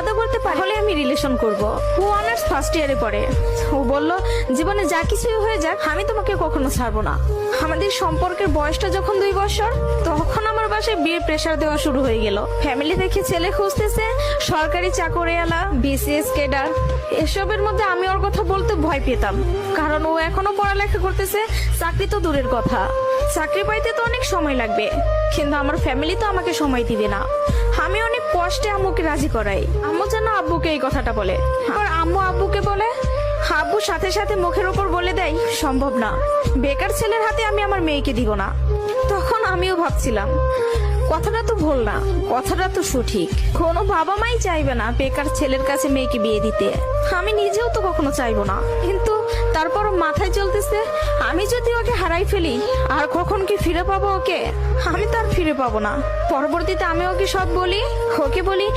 ওয়াদা করতে পারি হলে আমি রিলেশন করব। ও অনার্স ফার্স্ট ইয়ারে পড়ে। ও বলল জীবনে যা কিছুই হয়ে যাক আমি তোমাকে কখনো ছাড়বো না। আমাদের সম্পর্কের বয়সটা যখন 2 বছর, তখন আমার বাসায় বিয়ের প্রেশার দেওয়া শুরু হয়ে গেল। ফ্যামিলি দেখে ছেলে খুঁজতেছে, সরকারি চাকরিওয়ালা, বিসিএস ক্যাডার। এসবের মধ্যে আমি ওর কথা বলতে ভয় পেতাম, কারণ ও এখনো পড়ালেখা করতেছে। চাকরি তো দূরের কথা, চাকরি পাইতে তো অনেক সময় লাগবে, কিন্তু আমার ফ্যামিলি তো আমাকে সময় দিবে না। আমি অনেক কষ্টে আম্মুকে রাজি করাই। আম্মু যেন আব্বুকে এই কথাটা বলে, আর আম্মু আব্বুকে বলে। আব্বু সাথে সাথে মুখের উপর বলে দেয় সম্ভব না, বেকার ছেলের হাতে আমি আমার মেয়েকে দিব না। তখন আমিও ভাবছিলাম কথাটা তো ভুল না, কথাটা তো সঠিক। কোনো বাবা মাই চাইবে না বেকার ছেলের কাছে মেয়েকে বিয়ে দিতে, আমি নিজেও তো কখনো চাইবো না। কিন্তু তারপর মাথায় চলতেছে আমি যদি ওকে হারাই ফেলি আর কখন কি ফিরে পাবো ওকে? আমি তো আর ফিরে পাবো না। পরবর্তীতে আমি ওকে সব বলি, ওকে বলি